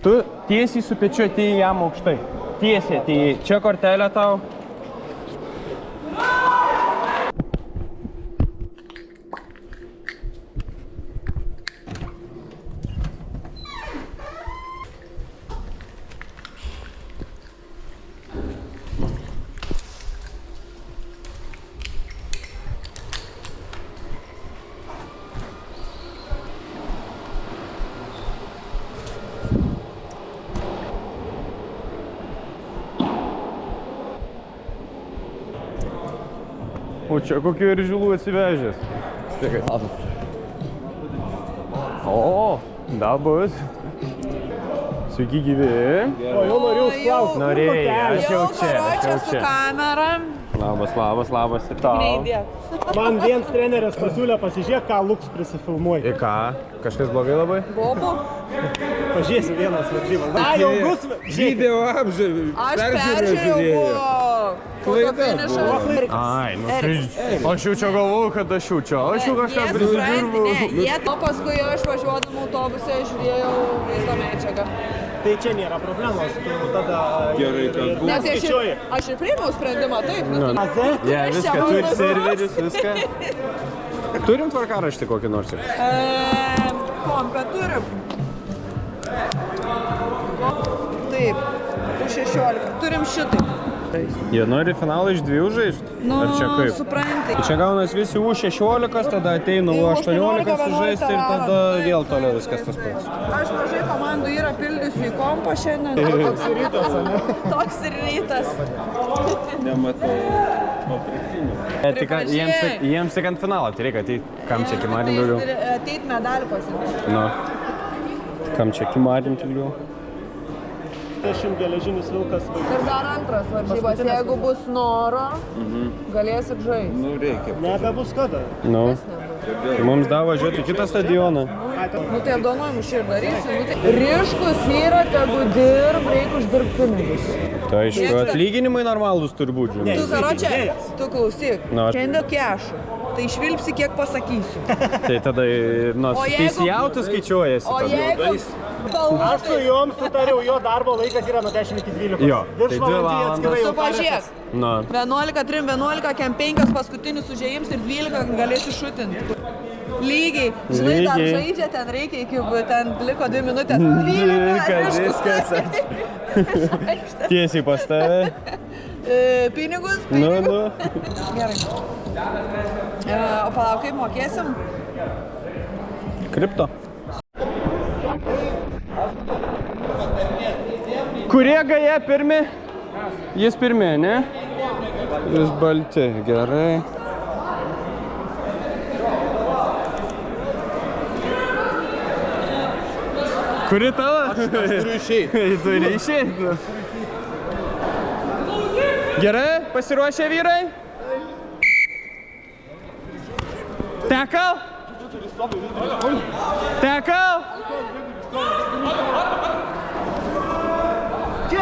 Tu tiesiai su pečiu atėjai jam aukštai. Tiesiai atėjai. Čia kortelė tau. O čia kokių ir žilų atsivežęs. O, dabus. Sveiki gyvi. O, jau norėjau klausti. Norėjai, aš jau čia. Su kamera. Labas ir tau. Man vienas treneris pasiūlė pasižiūrėk, ką Luks prisifilmuoja. Ir ką? Kažkas blogai labai? Bobo. Pažiūrėsi vienas varžybas. A, jau bus. Video apžavį. Aš peržiūrėjau foto finišas. Ai, nu tai aš jau čia galvoju, kad aš jau čia. Aš jau kažką prisidirbu. O paskui aš važiuodama autobuse žiūrėjau vaizdo medžiagą. Tai čia nėra problemos, tu tada... Gerai, kad buvo. Nes aš ir priėmiau sprendimą, taip. Ja, viską, turi serverius, viską. Turim tvarkaraštį kokį nors? Kompę turim. Taip, 16. Turim šitaip. Jie nori finalą iš 2 žaist? Nu, Ar čia kaip? supranti. Čia gaunas visi U16, tada ateina U18 sužaisti ir tada vėl toliau viskas tas pats. Aš mažai komandų yra pildysiu į kompą šiandien. Toks ir rytas, ne? Toks ir rytas. Nematau. Tik jiems tik ant finalą, tai reikia ateit. Kam čia kimarim daugiau? Ateit medalį pasimti. Nu. Kam čia kimarim daugiau? 10 geležinis vilkas. Ir dar antras varžybas, jeigu bus noro, galėsit žaisti. Nu, reikia. Nebebus kada. Nu. Tai mums davo važiuoti į kitą stadioną. Nu tai apdovanojimų šį ir darysim. Ryškus yra, tegu dirb, reikia uždirbti pinigus. Tai aišku, atlyginimai normalūs turbūt, žinai. Tu, karočią, tu klausyk. Nu, Šiandien kešų. Tai išvilpsi, kiek pasakysiu. Tai tada, nors teisėjautas skaičiuojasi. O jeigu... Aš su jom sutariau, jo darbo laikas yra nuo 10 iki 12. Jo, tai 2 valandas. Tu pažiūrėk. Nu. 11, 3, 11, kem 5 paskutinius užėjims ir 12 galėsi šutinti. Lygiai. Žinai, dar žaidžia, ten reikia iki ten liko 2 minutės. 12 viskas. Tiesiai pas tave. Pinigus? Nu. Gerai. O palauk, kaip mokėsim? Kripto. Kurie gaja pirmi? Jis pirmi, ne? Jis balti, gerai. Kuri tavo? Aš turiu išeiti. Turi išeiti. Gerai, pasiruošę vyrai? Tekal? Tekal?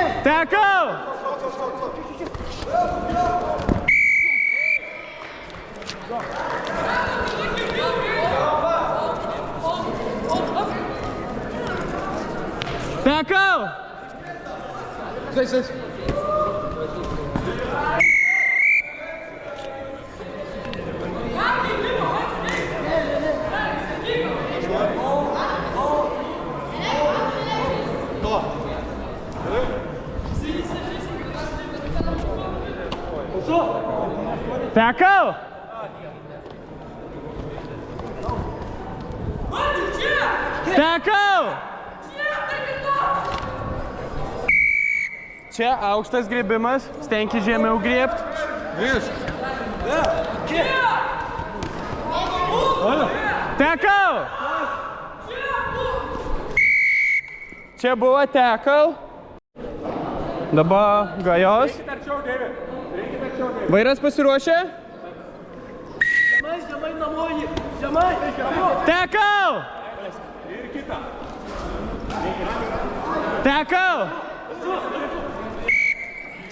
Tekal? Tekal? Tackle! Tackle! Čia aukštas griebimas, stenki žemiau griebt. Grįžk. Tackle! Čia buvo tackle. Dabar gajos. Vairas pasiruošė? Tekau! Tekau!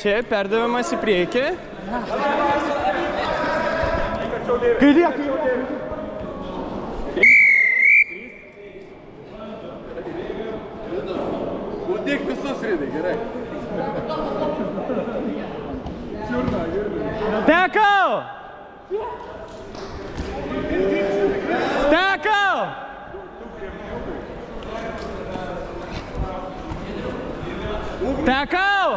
Čia perdavimas į priekį. Kairė! Būdėk visus rydai, gerai. Tekau! Tekau! Tekau!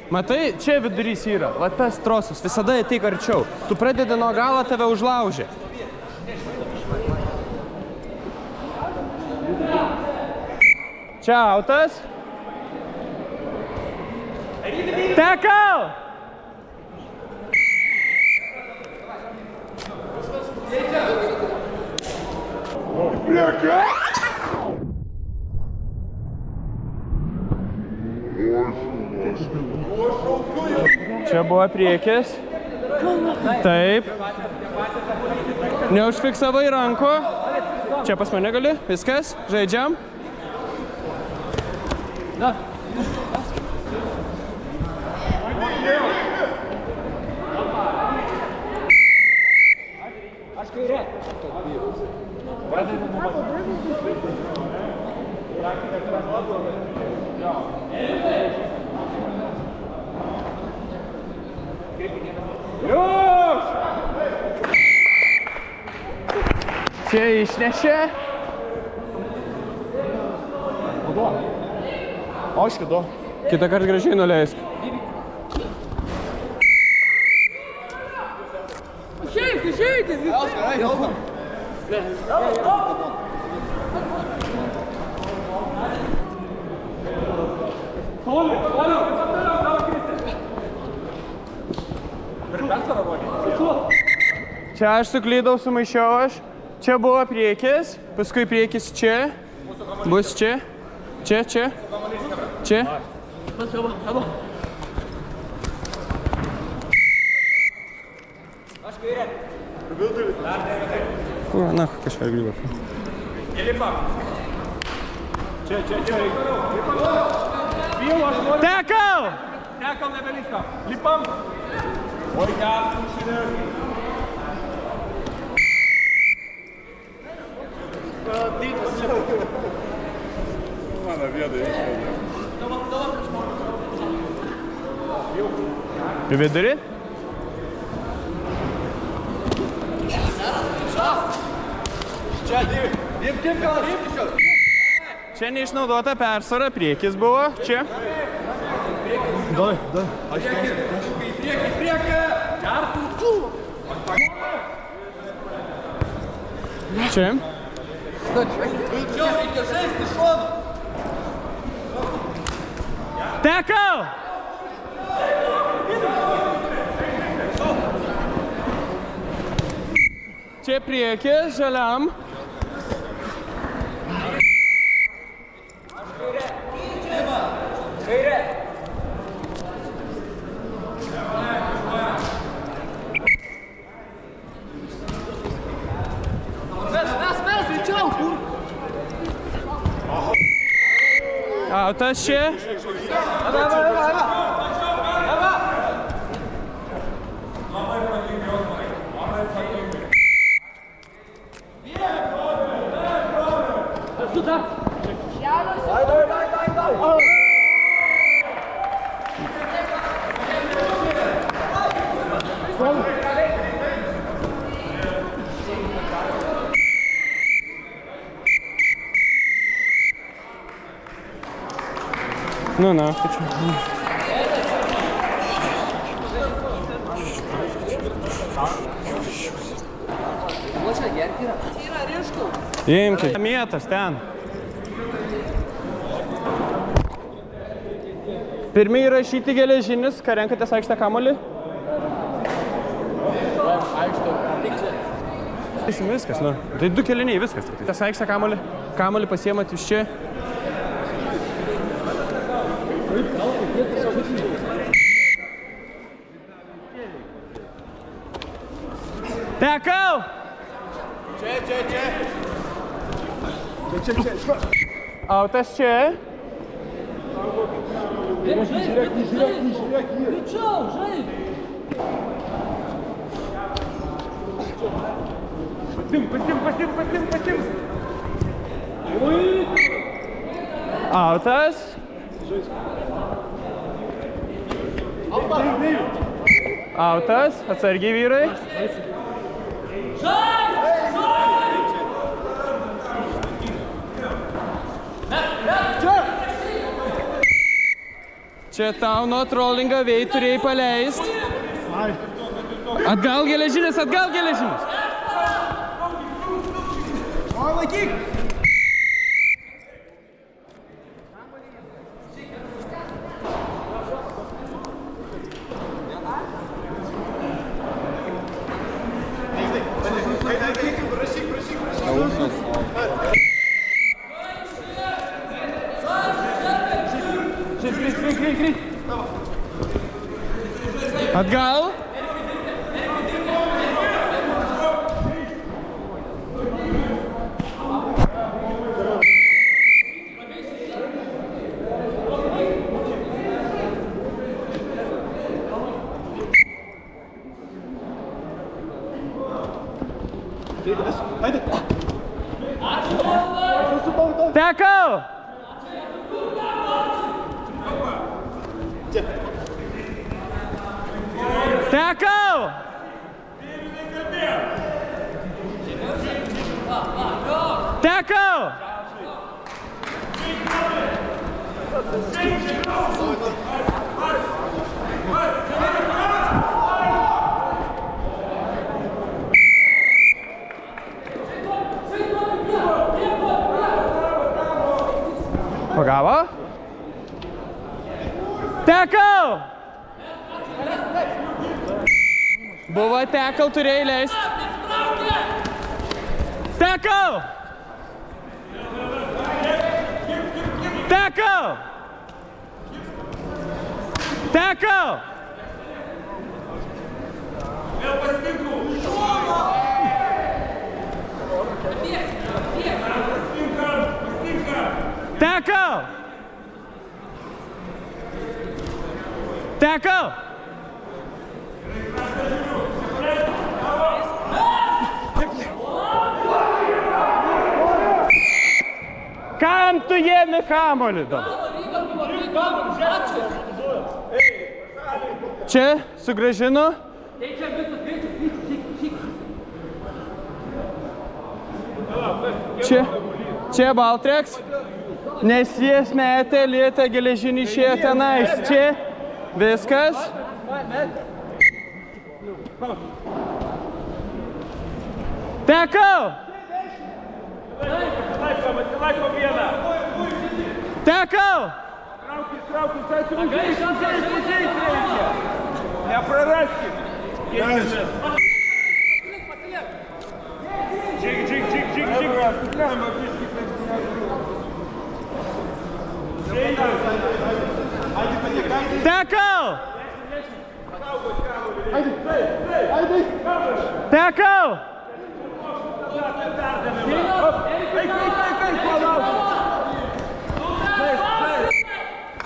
Matai, čia vidurys yra, va tas trosas, visada ateik arčiau. Tu pradedi nuo galo, tave užlaužė. Čia autas. Tekau! Čia buvo priekis. Taip. Neužfiksavai rankų. Čia pas mane gali. Viskas. Žaidžiam. Aš kairė. Čia išnešė. Aišku, du. Kitą kartą gražiai nuleisk. Čia aš suklydau, sumaišiau aš. Čia buvo priekis, paskui priekis čia. Bus čia. Čia, čia. Čia. Kur, na, kažką grįba. Čia. Tekau! Tekam nebeliska. Lipam. Oi, Mano vietą išvedė. Į vidurį? Čia neišnaudota persvara, priekis buvo, čia. Čia. Tekau! Čia priekis, žaliam. Autas čia. Nu, na, tai čia. Imkit. Mėtas ten. Pirmi įrašyti geležinis, ką renkatės aikštę kamuolį? Viskas, nu. Tai 2 keliniai, viskas. Tas aikštę kamuolį pasiėmat iš čia. Tekau! Autas čia. Pasim. Autas. Autas. Atsargiai vyrai. Čia tau nuo trollingo vėjai turėjai paleist. Atgal geležinis, atgal geležinis. Laikyk! Atgal. Tekau! Tekau! Tekau! Pagavo? Tekau! Buvo tekau, turėjai leisti. Tekau! Tekau! Tekau! Tekau! Tekau! Kam tu jėmi kamuolį dabar? Čia sugrąžinu. Čia Baltreks, nes jis metė lietą geležinį išėjo tenais. Čia viskas. Tekau! Atsilaiko vieną. Tekau! Traukis, užėjai reikia. Nepraraskim. Tekau! Tekau!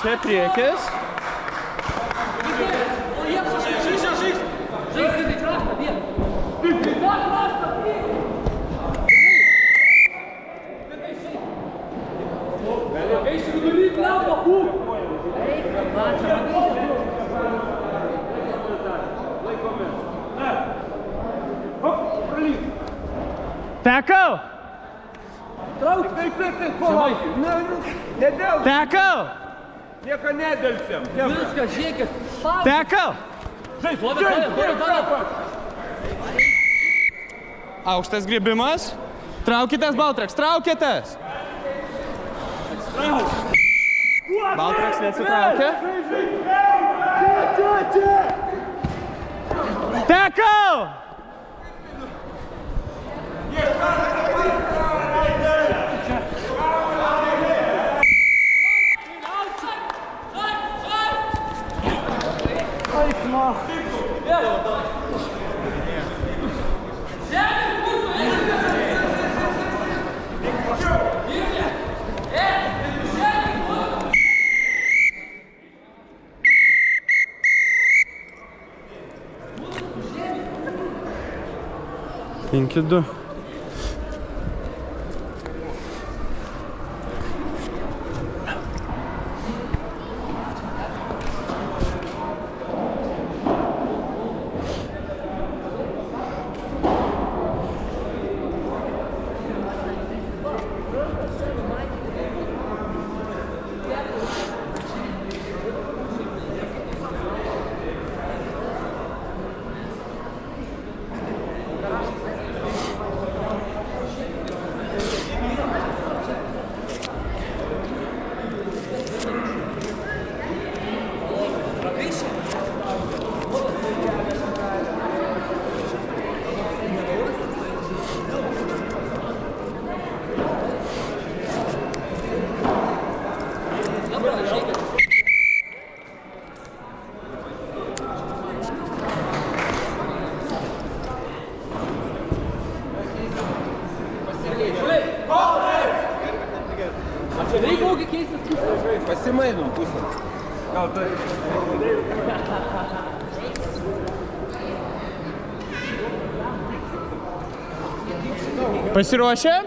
Čia priekis. Tekau! Tekau! Nieko nedelsiam. Viskas, žiūrėkit. Tekau! Aukštas griebimas. Traukitės, Baltreks, traukitės! Baltreks neatsitraukia. Tekau! 5-2. Pasimainom pusę. Gal tai. Pasiruošę?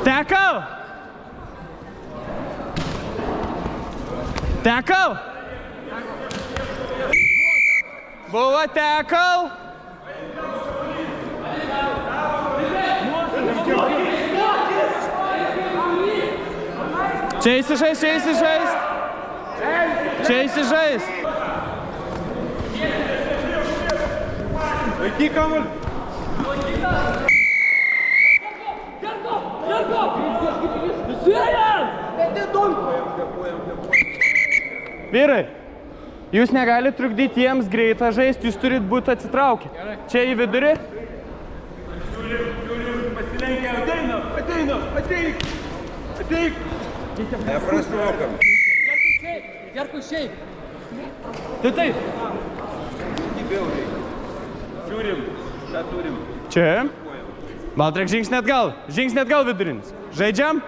Tackle! Tackle! Buvo tackle! Čia įsižaist, čia įsižaist! Čia įsižaist! Laikyk kamuolį. Vyrai, jūs negalite trukdyti jiems greitą žaisti, jūs turit būti atsitraukę. Čia į vidurį. Pasilenkia, ateik. Neprašokam. Gerku šiaip. Tai taip. Žiūrim, ką turim. Čia. Baltrek žingsnį atgal vidurinis. Žaidžiam.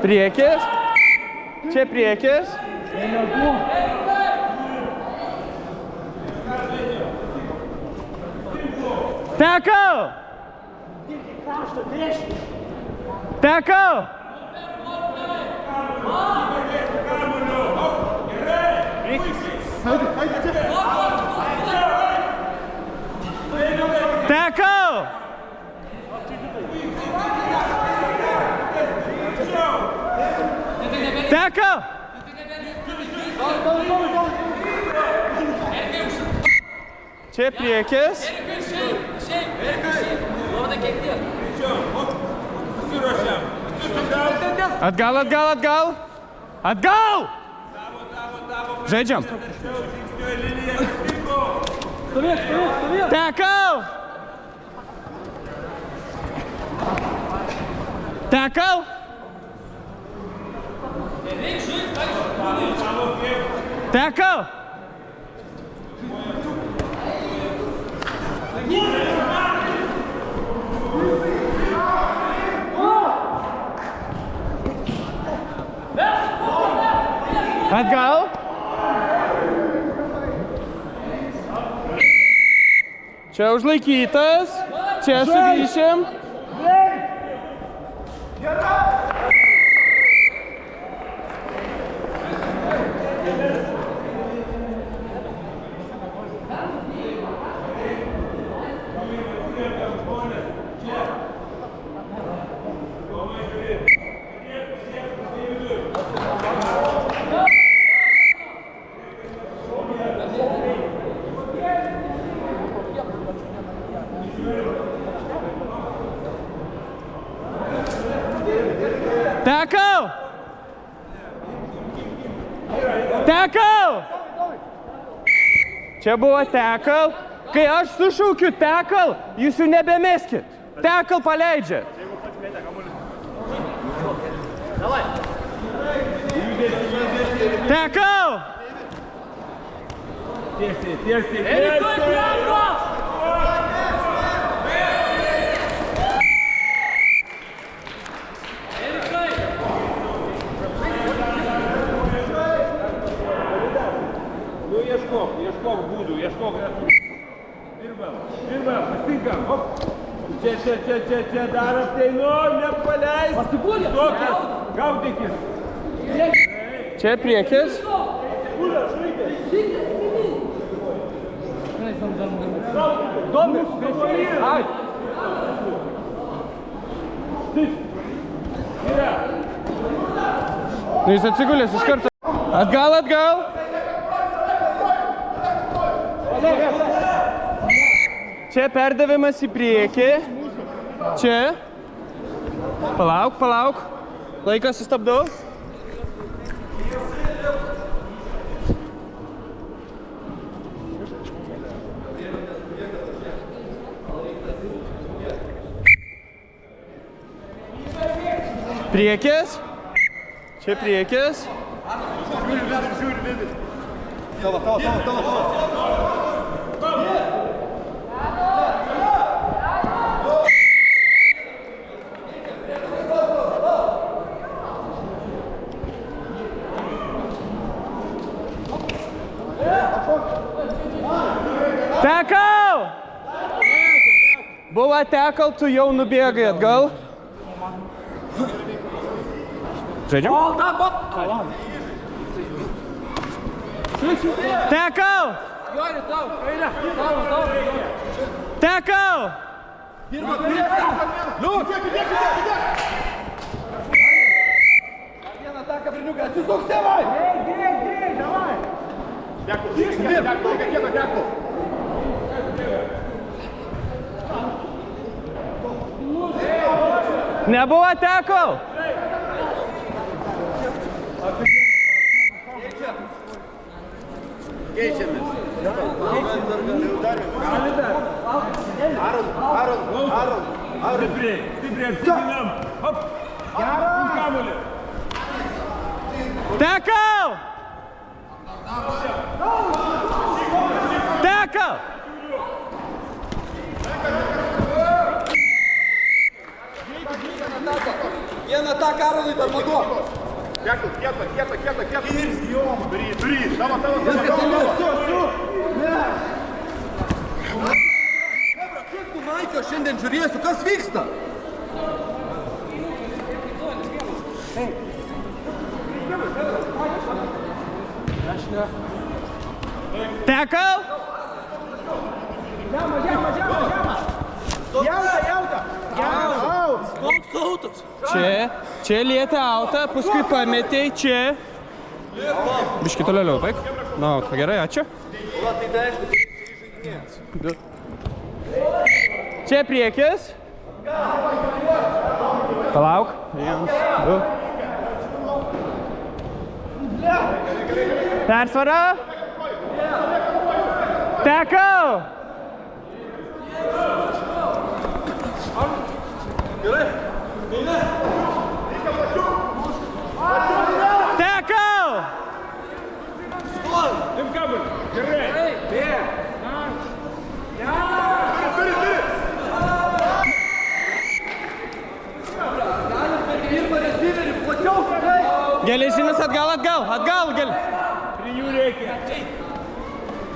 Priekis. Čia priekis. Tackle! Tackle! Tackle! Tackle! Čia priekis. Atgal! Žaidžiam. Tackle! Tackle! Tackle! Atgal. Čia užlaikytas. Čia sugrįšim. Tackle! Tackle! Čia buvo tackle. Kai aš sušaukiu tackle, jūs jau nebemeskit. Tackle paleidžiat. Tackle! Vaikam, hop. Čia dar ateinu, nepaleis. Pasigūrė. Gaudykis. Čia priekis. Domis, ai. Nu, jis atsigulės iš karto. Atgal. Čia perdavimas į priekį. Čia. Palauk. Laikas sustabdau. Priekis. Čia priekis. Tekal! Buvo tekal, tu jau nubėgai atgal. Žaidžiam? Tekal! Jori, tau, kairė. Tau. Tekal! Vieną taką berniuką, atsisuk, tėvai! Greit, davai! Dėkui. Nebuvo tekal! Keičiamės. Aron. Stipriai apsiginam. Hop. Kamuolį. Tekal! Vieną taką Aronui dar matuok. Kieta. Durys. Tavo. Kiek tu Maikio šiandien žiūrėsiu, kas vyksta? Tekal! Čia lietė autą, paskui pametei čia. Biškį toliau, paik. Na, gerai, ačiū. Čia priekis. Palauk. 1, 2. Persvara. Tekal! Tekal! Im kamuolį. Gerai. Geležinis atgal. Trijų reikia.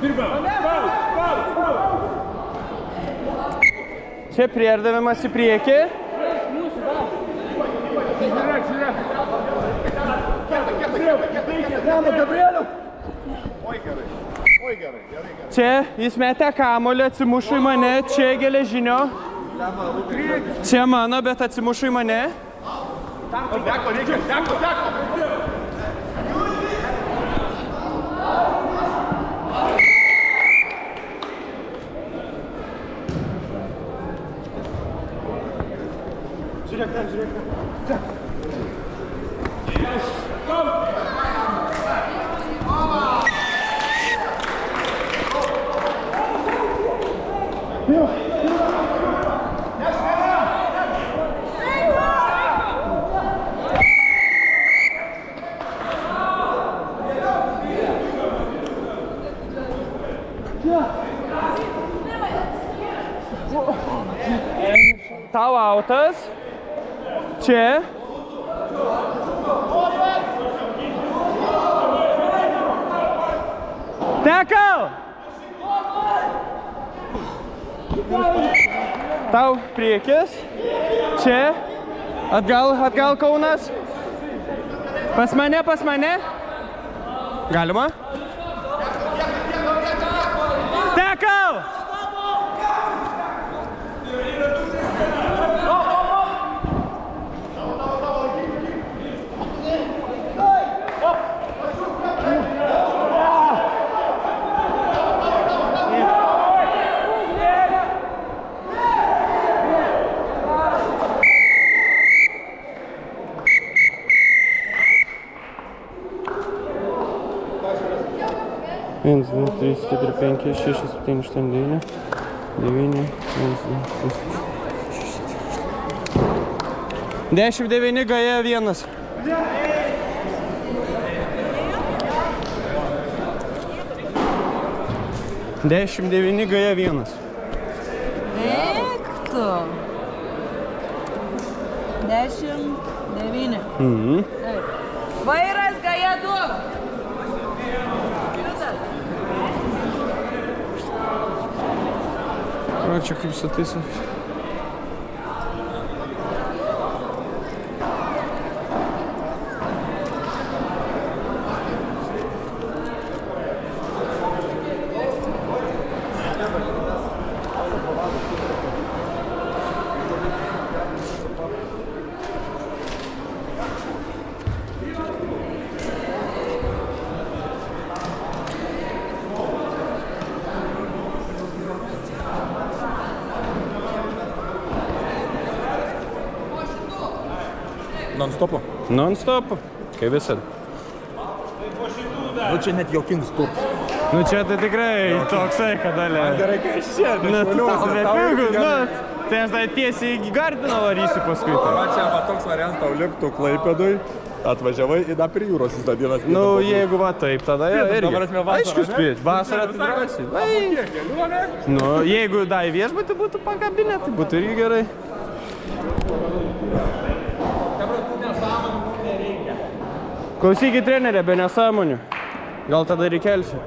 Dirbam. Čia priardavimas į priekį. Čia jis metė kamuolį, atsimušo į mane, čia geležinio. Čia mano, bet atsimušo į mane. Tau autas. Čia. Tekal! Tau priekis. Čia. Atgal Kaunas. Pas mane. Galima? Tekau! Viens, 2, 3, 4, 5, 6, 7, 8, 9, 9, 10, 9 gaja 1. Dešimt 9 gaja 1. Eik tu. 10, 9. Taip. Vairas gaja 2. O, čia kaip su tais. Non-stopo. Non-stop. Kaip visada. Nu čia net jokinis stop. Nu čia tai tikrai toksai, kadalė. Gerai, kai aš čia. Nu, tau bepigus, nu. Tai aš tai tiesiai į Gardiną varysiu paskui. Čia va toks variantas tau liktų Klaipėdui. Atvažiavai į da prie jūros į tą dieną. Nu, jeigu va taip, tada jau irgi. Aišku, spėt. Vasarą tai drąsiai. Nu, jeigu da į viešbutį būtų pakabinę, tai būtų irgi gerai. Klausykit trenerė, be nesąmonių. Gal tada ir įkelsiu.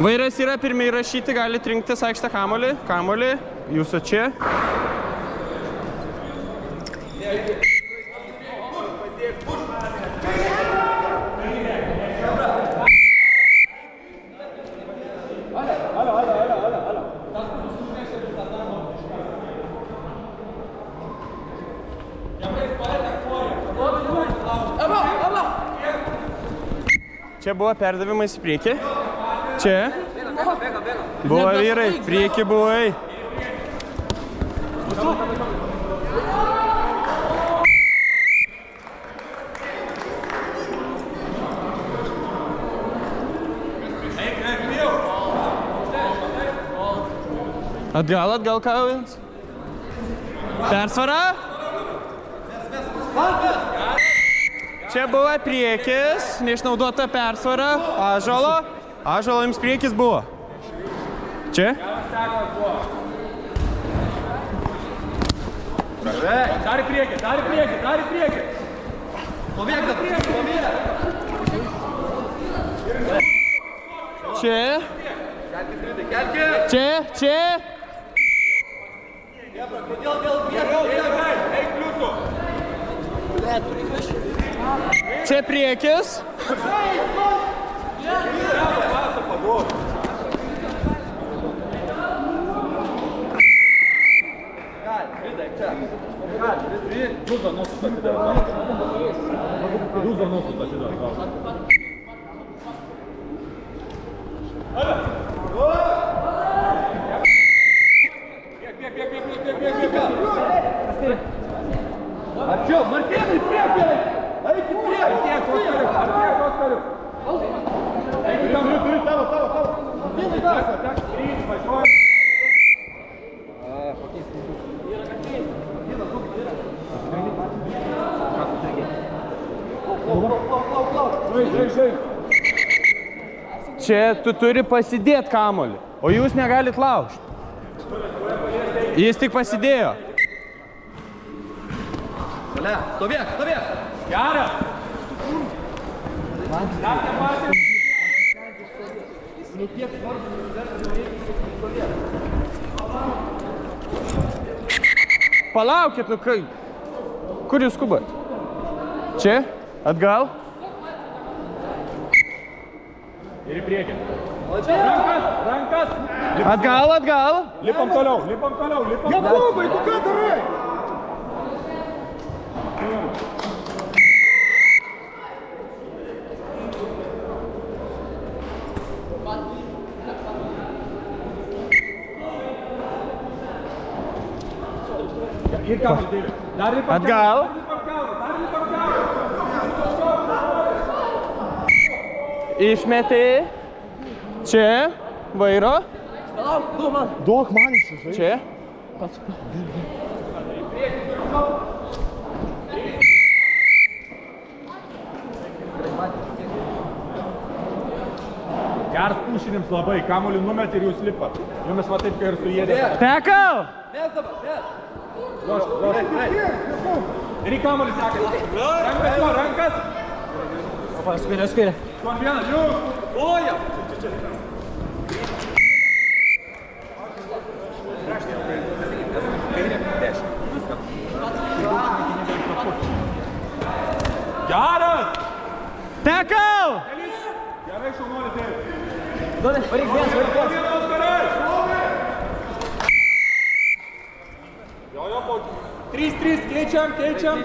Vairas yra pirmiai rašyti, galite rinktis aikštę kamuolį, jūsų čia. Čia buvo perdavimais į priekį. Čia. Buvo vyrai, priekį buvai. Atgal Kaujans. Persvara. Čia buvo priekis, neišnaudota persvara, Ąžuolo jums priekis buvo. Čia? Dar į priekį. Pabėg. Čia. Čia. Čia priekis. Arčiau, Martynai, priekį! Eik į priekį! Turi tavo! Martynai, dar! Trys, važiuoja! Čia tu turi pasidėti kamuolį, o jūs negalit laužti. Jis tik pasidėjo. Stovėk! Gerą! Palaukit, nu kai. Kur jūs skubat? Čia? Atgal? Ir į priekį. Rankas! Atgal, atgal. Lipam toliau. Jakubai, tu ką darai? Ir kamuolį. Dar lipam Atgal. Išmetė. Čia. Vairo. Duok man išsižai. Čia. Geras pušinims labai. Kamuolį numet ir jūs lipat. Jumis va taip, kai ir suėdė. Tekau. Ir į kamuolį sekasi. Rankas. Skairė. Kon vienas, jūs. Oja. Geras. Tekau. Gerai, šaunuolis dėl. Varyk vienas. Jo, po 3-3, keičiam.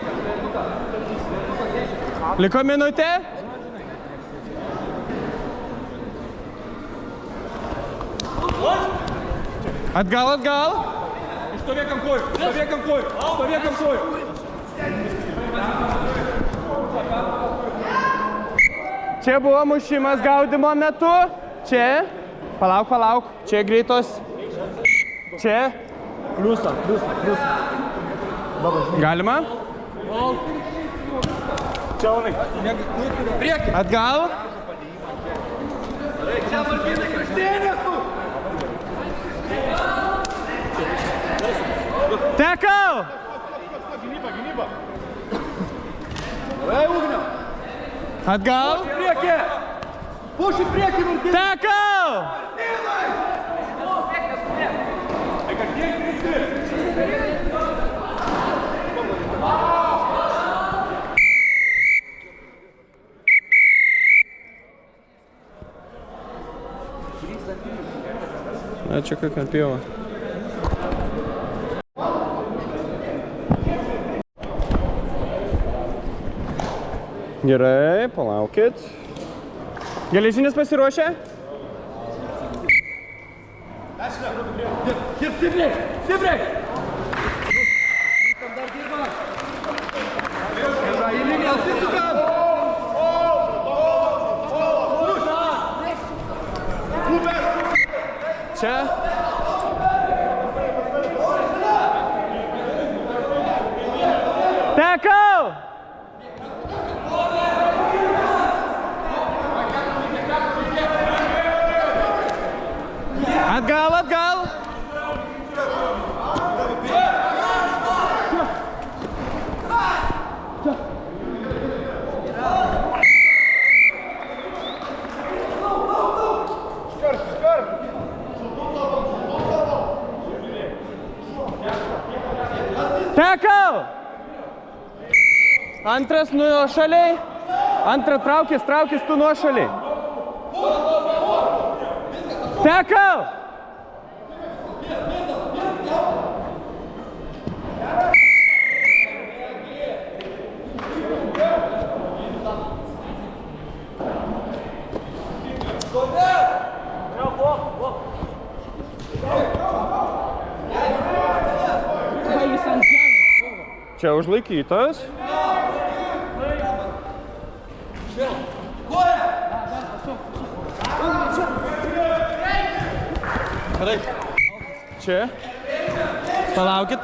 Liko minutė. Atgal. Stovėk ant kojų. Čia buvo mušimas gaudimo metu. Čia. Palauk. Čia greitos. Čia. Pliusą. Galima? Čiaunai. Atgal. Tekau. Gynyba. Atgal. Puš į priekį, Martynai. Tekau. Ačiū, как ant pieva. Gerai, palaukit. Geležinis pasiruošę? Stipriai. Į liniją atsisukam. Čia. Tekau. Atgal. Tekau. Antras nuošaliai. Antrą traukis tu nuošaliai. Tekau. Čia užlaikytas. Čia. Palaukit.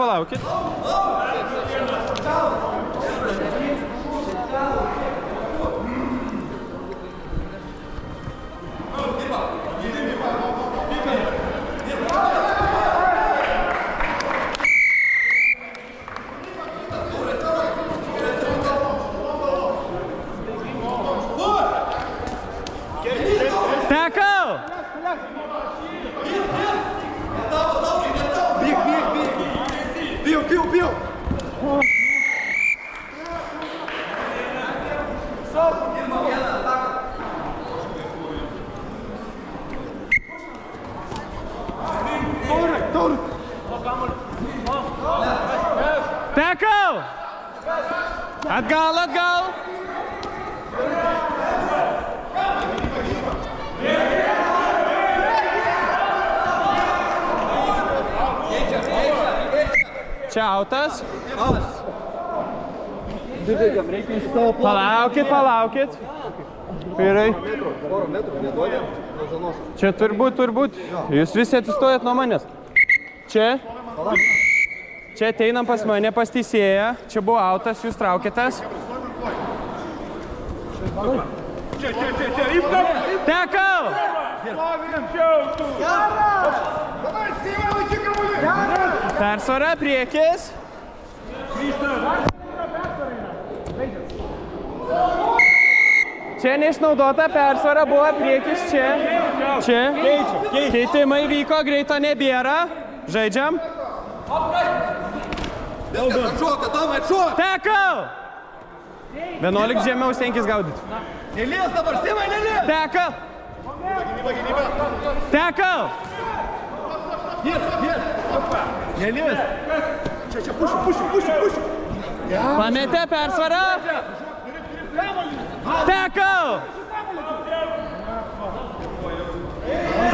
Tekau. Atgal, atgal. Čia autas. Palaukit. Vyrai. Čia turbūt. Jūs visi atsistojat nuo manęs. Čia ateinam pas mane, pas teisėją. Čia buvo autas, jūs traukėtės. Tekau! Persvara, priekis. Čia neišnaudota persvara buvo, priekis čia. Keitimai vyko, greito nebėra. Žaidžiam. Tekau! 11 žemiau, 5 gaudyti. Nelies dabar, Simai, nelies! Tekau! Tekau! Nelies! Čia, pušiu. Pametė persvarą. Tekau!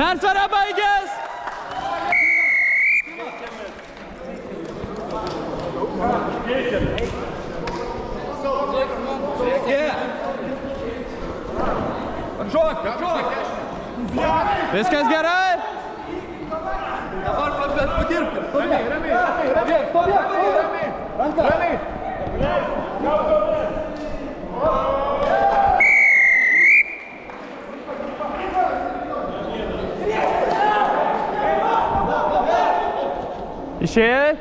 Persvara baigės! Atšok! Viskas gerai? Dabar padirbkim. Stovėk! Ranka! Išėjai?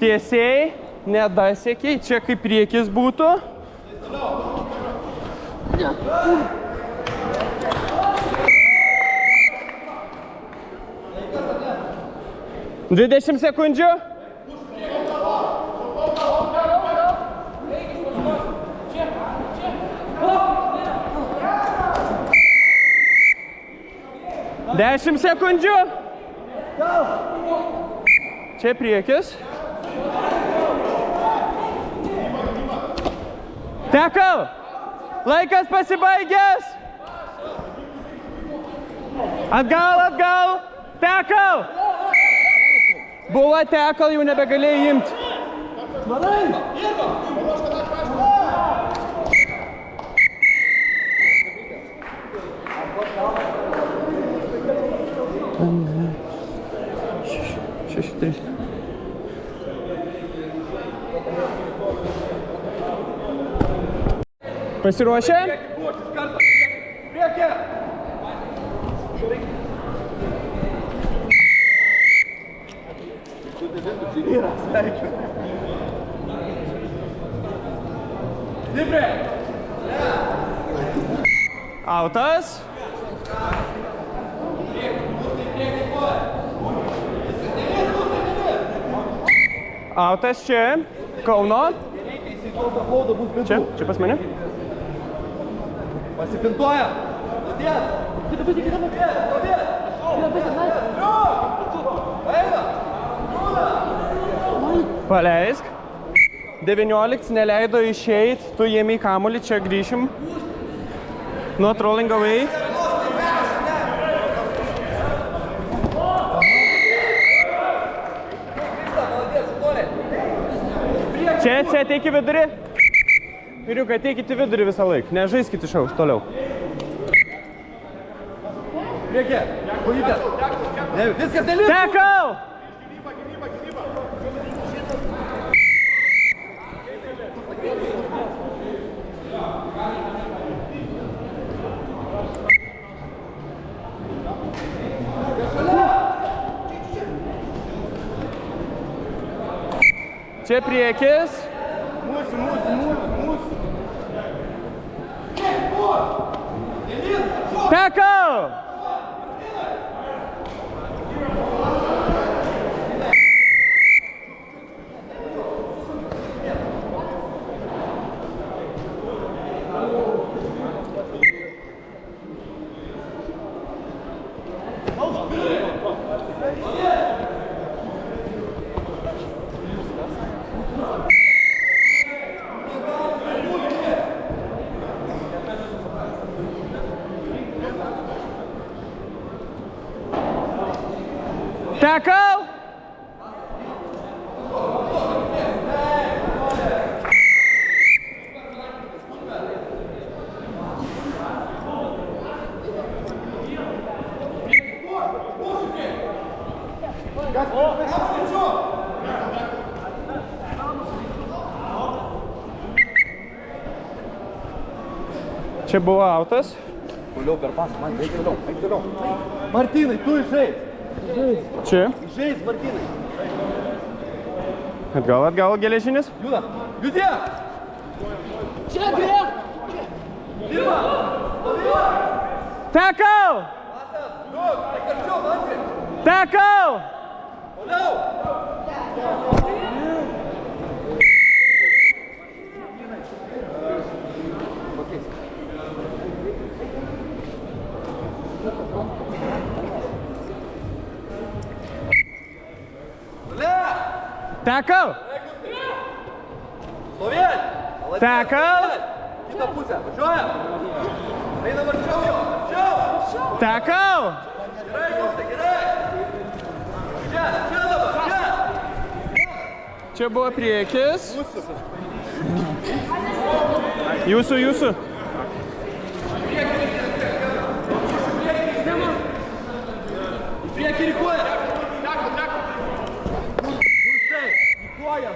Tiesiai nedasiekiai, čia kaip priekis būtų. Dvidešimt sekundžių. Dešimt sekundžių. Čia priekis. Tekau! Laikas pasibaigęs! Atgal! Tekau! Buvo tekal, jau nebegalėjai imti. Pasiruošę? Priekį! Stipriai! Autas. Autas čia. Kauno. Čia pas mane. Pasipintuoja! Paleisk. 19 neleido išeit, tu jėmei kamuolį, čia grįšim. Not rolling away. Čia ateik į vidurį. Vyriukai, ateikit į vidurį visą laiką, nežaiskit iš aukšto toliau. Priekį! Kojytė! Viskas neliks! Tekau! Čia priekis. Mūsų. Tekau! Tackle! Čia buvo autas. Toliau per pasą, man reikia toliau, eik toliau. Martynai, tu išeis. Čia. Išeis, Martynai. Atgal, geležinis. Juda, judė! Čia, grėk! Dirba! Tackle! Liuk, eik arčiau, Mantri! Tackle! Toliau! Tackle! Stovėt! Tackle! Kitą pusę, važiuojam! Einam arčiau jo, arčiau! Tackle! Gerai, Gustai, gerai! Čia dabar, čia! Čia buvo priekis. Jūsų. Priekį rikuoja!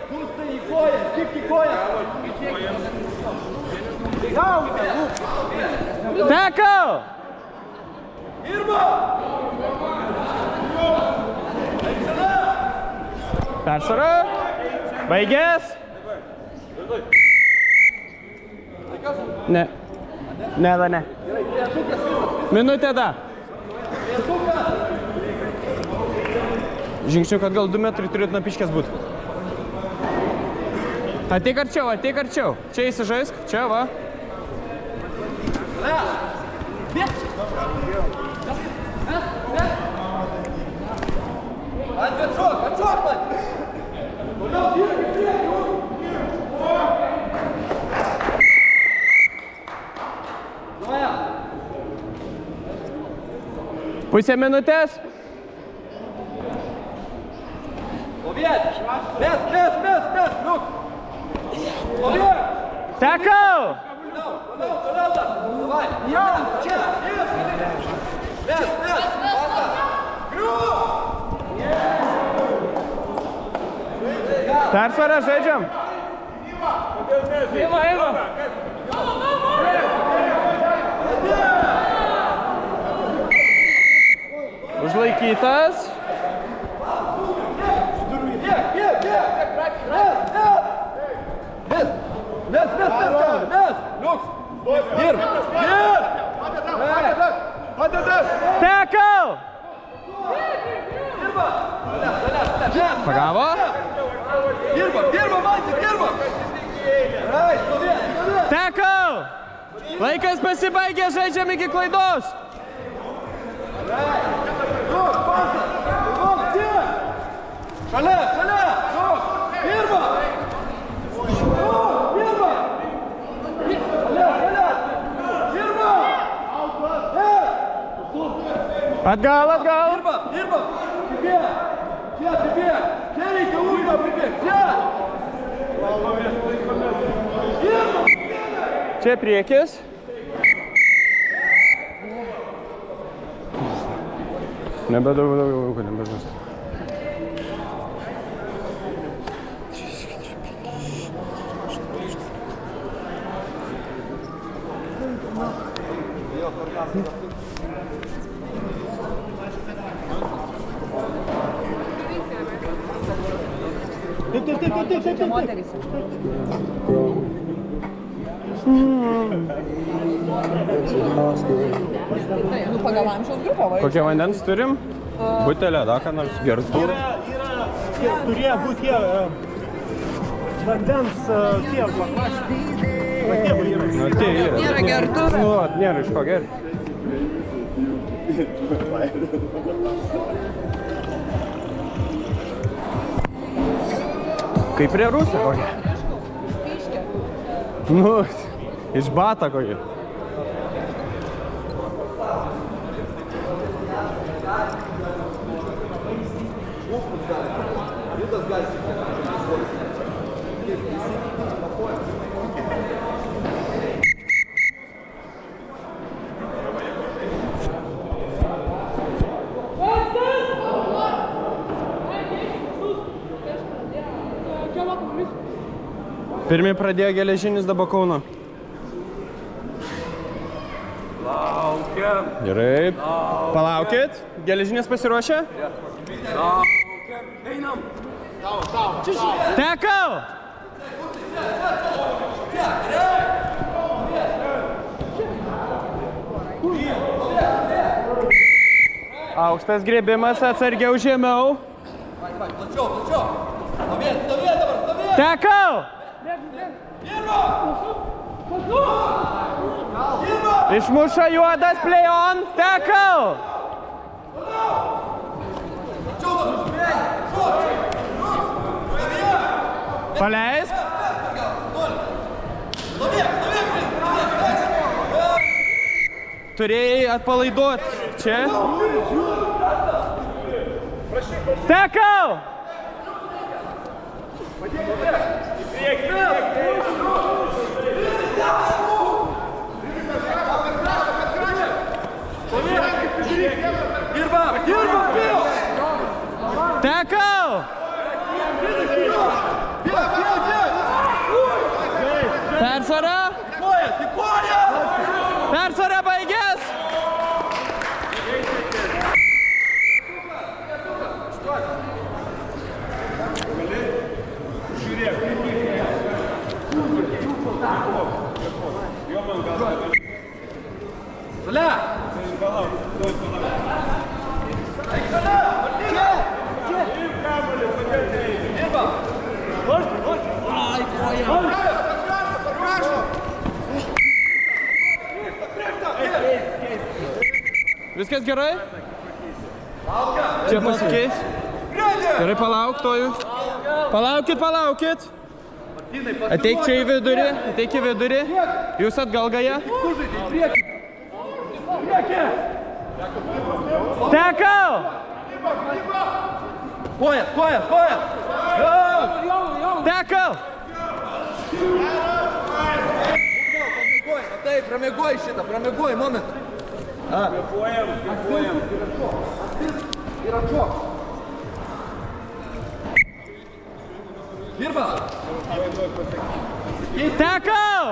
Gustai į koją, tik į koją! Tackle! Dirba! Persvara. Baigės. Ne. Ne. Minutė da. Žingsniu, kad gal 2 metrai turėtų napiškės būti. Ateik arčiau. Čia įsižaisk. Čia, va. Atšok, man! Toliau, dirbi, priekį! Nuoja! Pusė minutės. Stovėt! Mes, liuk! Stovėt! Tackle! Toliau, davai! Jau, čia! Mes! Pasa! Griu! Persvara, žaidžiam. Ima. Užlaikytas. Mes! Liuks! Dirb! Tackle! Pagavo. Dirba, Manti, dirba! Gerai, stovėt! Tackle! Laikas pasibaigė, žaidžiam iki klaidos. Liuks, pasas! Liuks, čia! Šalia! Liuks! Dirba! Dirba! Šalia! Dirba! Atgal. Dirba! Pribėg! Čia pribėg! Čia reikia ūgio pribėg! Čia! Dirba! Čia priekis. Nebedaug, nebežas. Taip. Moterys. Nu, pagal amžiaus grupę, vai. Kokią vandens turim? Butelę, da, ką nors gertų. Turėjo būti vandens tie vakraštai. Nu, tai yra. Nėra gertuvė. Nu, nėra iš ko gerti. Kaip prie rusų kokia. Pyškė. Nu, iš bata kokia. Pirmi pradėjo Geležinis, dabar Kauno. Laukiam. Gerai. Palaukit. Geležinis pasiruošę? Laukiam. Einam. Tekau! Aukštas grėbimas, atsargiau žemiau. Plačiau. Stovėt dabar. Tekau! Išmuša juodas plejon. Tekau! Paleisk. Turėjai atpalaiduot. Čia. Tekau! Dirbam, pil! Tekau! Persvara! Persvara baigės! Viskas gerai? Čia pasikeis. Gerai, palauk, tojų. Palaukit. Ateik čia į vidurį. Jūs atgal gaja. Tekau! Kojas! Tekau! Taip, pramiegoji moment. Ir atšok. Dirba. Tekau!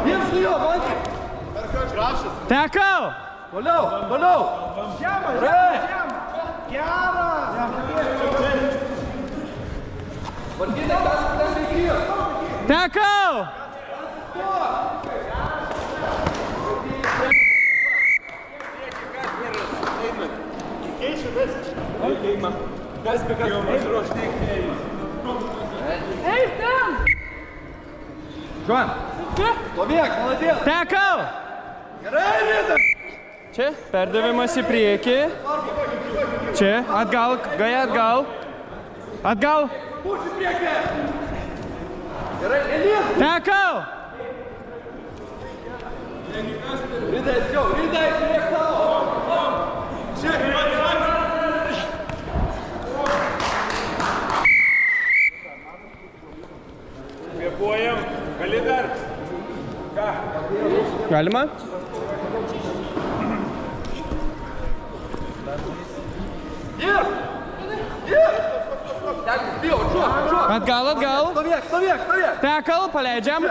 Dirb su juo, Vanki. Tekau! Toliau. Martynai, kas reikėjo? Tekau! Žuan. Stovėk, maladės. Tekau! Gerai, Vytas. Čia, perdavimas į priekį. Čia, atgal, gaja atgal. Atgal. Puš į priekį. Gerai, Elijas. Tekau! Rydai, žiūrėk savo. Čia. Kvėpuojam. Gali dar. Ką? Galima? Dirb. Atgal. Stovėk. Tekal, paleidžiam.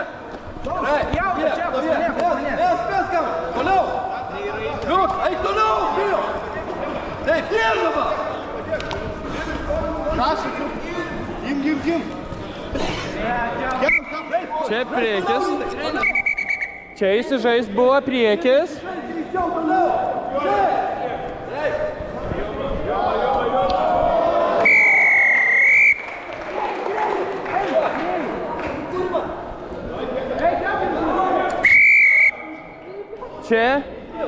Spėskam. Toliau. Liuk, eik toliau. Taip, dirbama. Im. Čia priekis. Čia įsižais buvo priekis.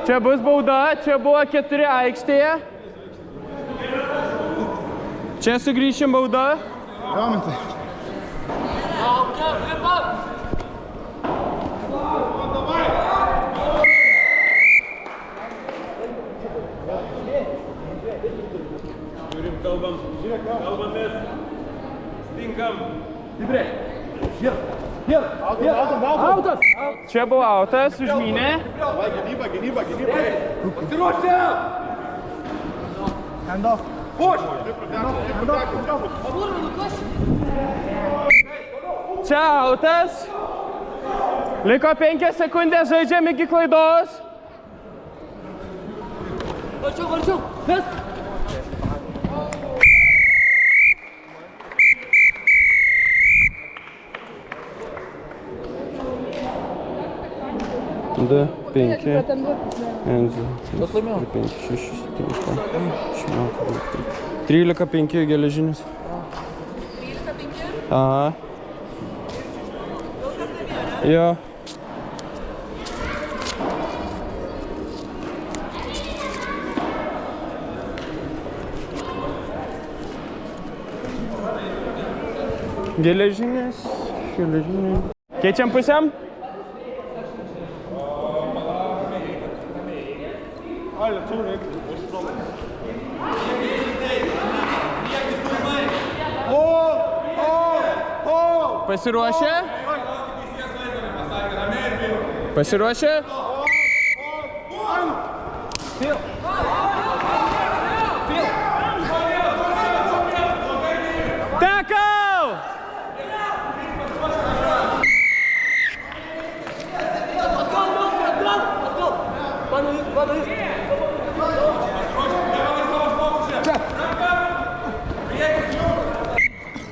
Čia bus bauda, čia buvo 4 aikštėje. Čia sugrįšim bauda. Jomintai. Autas! Čia buvo autas, užmynė. Gynyba. Pasiruošę! Hand off. Čia autas. Liko 5 sekundės, žaidžiam iki klaidos. Varčiau! Mes! Du, 5. Enzo. 5, 6, 7, 13-5 geležinis. 13-5? Aha. Jo. Geležinis. Keičiam pusėm? Pasiruošę? Pasiruošę? Tackle!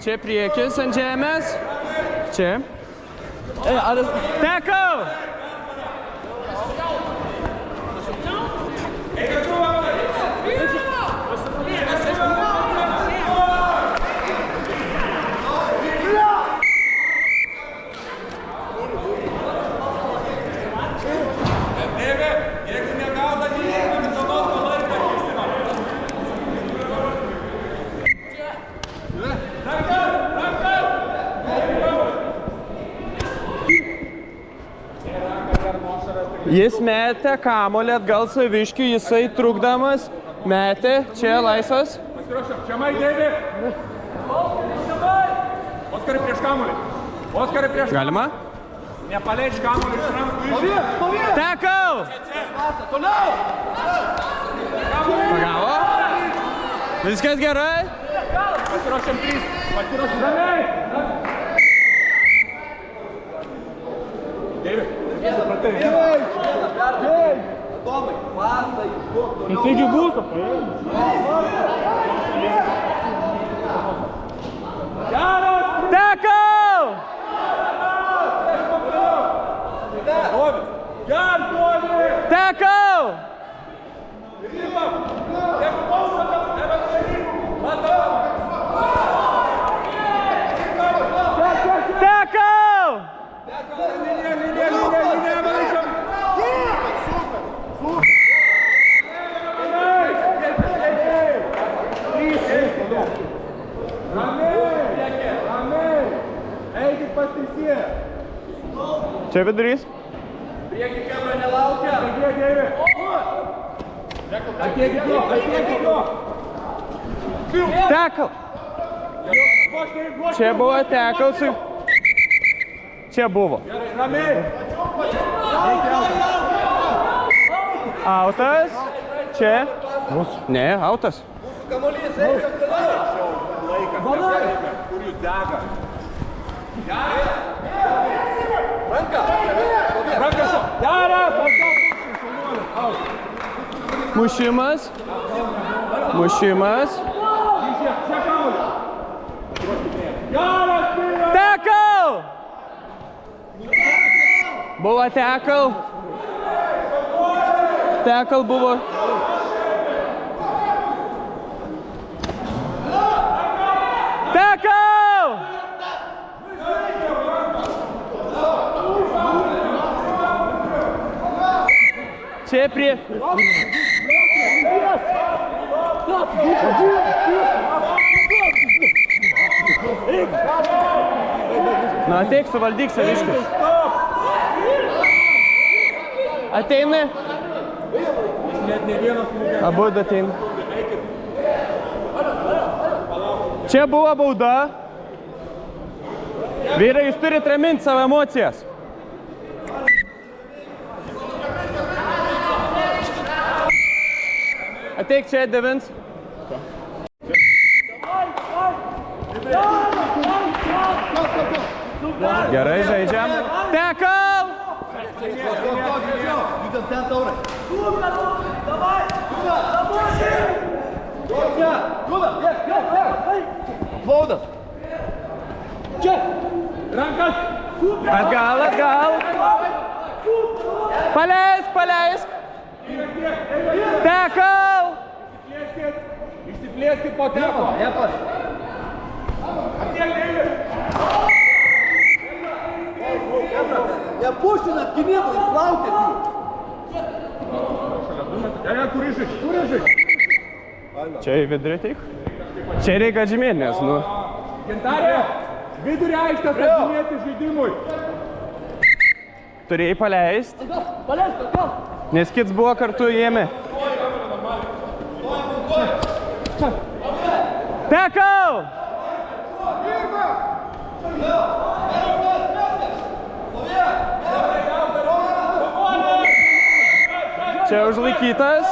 Čia priekis ant žemės. Čia. Tackle! Jis metė kamuolį atgal saviškiui, jisai trukdamas metė, čia laisvas. Pasiruošę, Žemai, Deivi. Oskarai prieš kamuolį. Oskarai prieš. Galima? Nepaleidž kamuolį iš rankų. Tackle! Toliau! Pagavo. Viskas gerai? Pasiruošėm 3. Pasiruošėm. Deivi. Tomai, pastai, Taigi būtų. Tackle! Tackle! Tackle! Eikit pas teisėją. Čia vidurys. prieki kebra nelaukia. Ateikit jo. Tackle. Čia buvo tackle. Čia buvo. Ramiai. Autas. Čia. Ne, autas. Kamuolys, eikam toliau. Kur jūs dega? Ranka. Rankas. Geras. Mušimas. Mušimas. Tackle! Buvo tackle. Tackle buvo. Tackle! Čia prie. Na, ateik, suvaldyk saviškį. Ateini. Abu ateina. Čia buvo bauda. Vyrai, jūs turite raminti savo emocijas. Ateik čia, Devins. Gerai, žaidžiam. Tekal! Judam ten taurai. Baudas. Čia. Rankas. Atgal. Paleisk. Tekal! Išsiplėskit po tempo. Nepušinat gynybą, jūs laukėt jų. Čia į vidurį tik? Čia reikia žymėnės, nu. Gintarė, vidurį aikštės atžymėti žaidimui. Turėjai paleist. Nes kits buvo kartu jėmi. Tekal! Čia užlaikytas.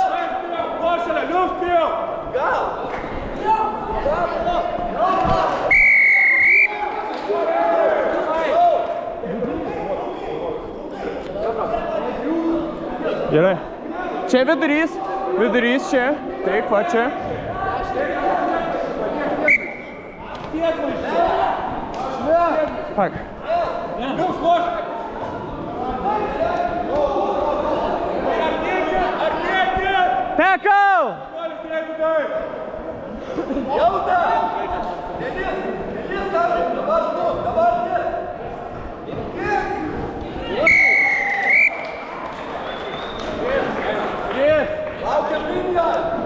Gerai. Čia vidurys čia. Taip, va čia. Tak. Tekal!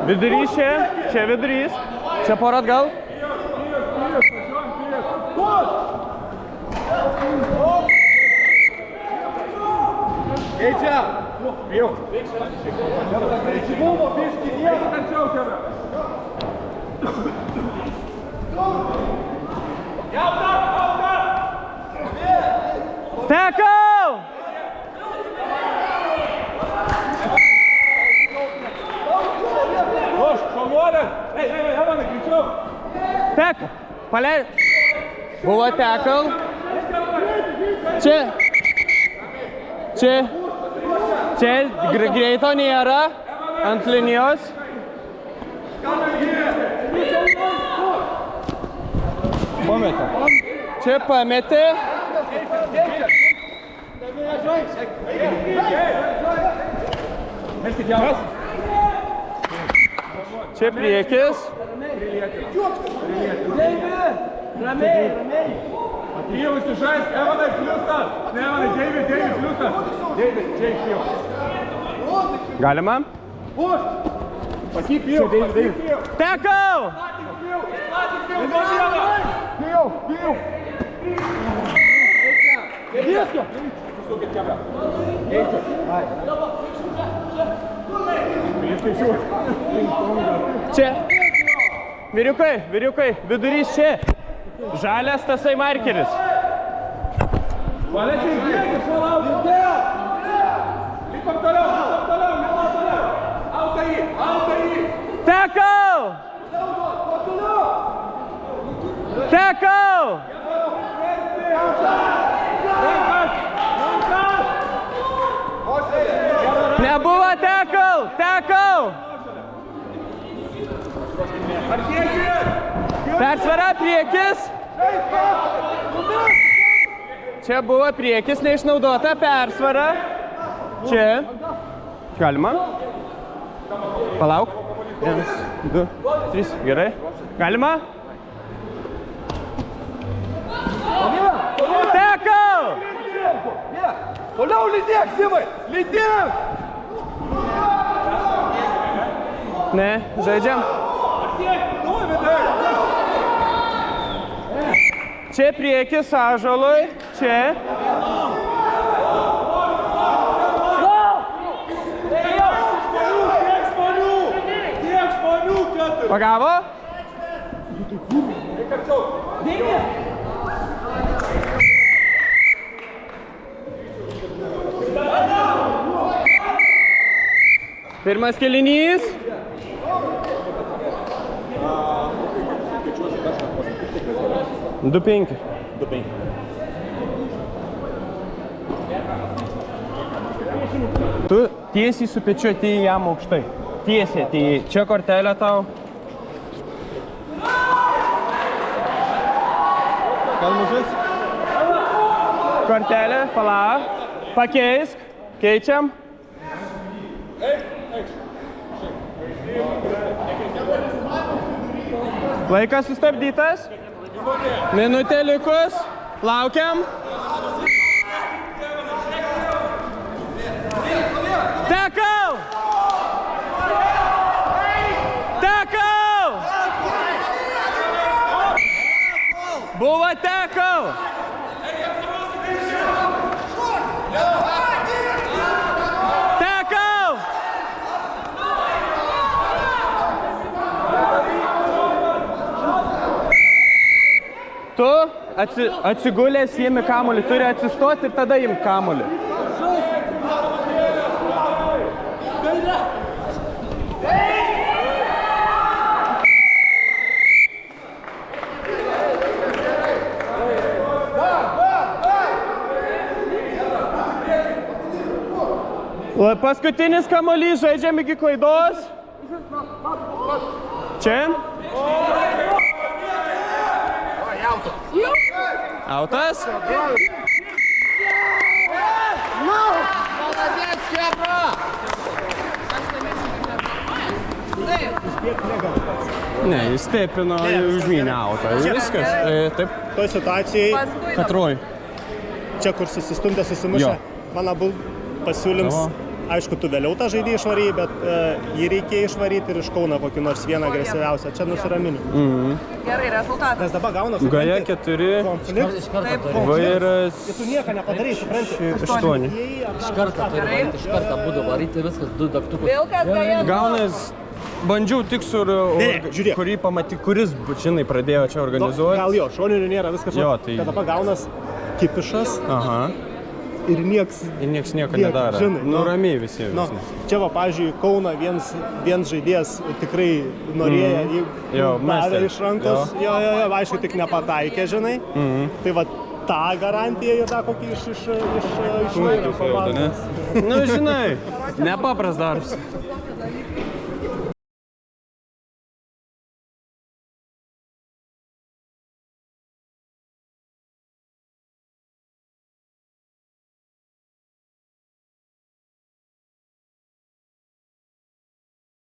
Vidurys čia vidurys. Čia porą atgal. Eidžia! Bijau. Greičimumo biškį nieką tančiau kėmė. Tekal! Loš, šalmonės! Ei, Evanai, greičiau! Tekal! Paleid! Buvo tekal. Čia greito nėra. Ant linijos. Pametė. Čia pametė. Čia priekis. Ramiai! Atėjus žaisti, Evanai pliusas! Ne, Evanai, Deivid pliusas! Deivid, čia išėjau. Galima? Už! Pasipijau! Tekal! Bijau! Viską! Čia. Vyriukai, vidurys čia. Žalias tasai markeris. Valėčiai, priekį, šalaukit! Likom toliau! Auta jį! Tekal! Tekal! Nebuvo tekal! Persvara priekis. Čia buvo priekis, neišnaudota persvara. Čia. Galima. Palauk. 1, 2, 3. Gerai. Galima. Tekal! Toliau lydėk, Simai! Lydėk! Ne, žaidžiam. Čia priekis Ąžuolui, čia. Tiek žmonių, Pagavo? Pirmas kėlinys. Du penki. Tu tiesiai su pečiu atėjai jam aukštai. Tiesiai atėjai. Čia kortelė tau. Kortelė, palauk. Pakeisk. Keičiam. Laikas sustabdytas. Minutė likus. Laukiam. Tackle! Tackle! Buvo tackle! Tackle! Tu atsigulęs jėmi kamuolį, turi atsistoti ir tada jim kamuolį. Paskutinis kamuolys, žaidžiam iki klaidos. Čia. Autas. Ne, jis stepino ir užmynė autą. Viskas. Taip. Toj situacijai, Katroj. čia kur susistumdė, susimušė, man abu pasiūlyms, aišku, tu vėliau tą žaidį išvaryti, bet jį reikėjo išvaryti ir iš Kauno kokį nors vieną agresyviausią. Čia nusiramini. Gerai, rezultatas. Nes dabar gauna Gaja 4, konfliktas. vairas Tu nieko nepadarai, supranti. 8. Iš karto turi varyti, iš karto būdu varyti viskas, 2 degtukus. Vilkas gaja. Gaunas, bandžiau tik sur, žiūrėk. kurį pamatyti, kuris, žinai, pradėjo čia organizuoti. Gal jo, šoninių nėra, viskas. Jo, tai- Kad dabar gaunas kipišas Aha. ir nieks. Ir nieks nieko Nieko, nedaro. žinai, Nu, ramiai visi. Nu, čia va, pavyzdžiui, Kauno viens žaidėjas tikrai norėjo, Jo, davė mestė. iš rankos, jo, aišku, tik nepataikė, žinai. Tai va, tą garantiją jau tą kokį iš vairių komandos. Nu, žinai, nepapras darbas.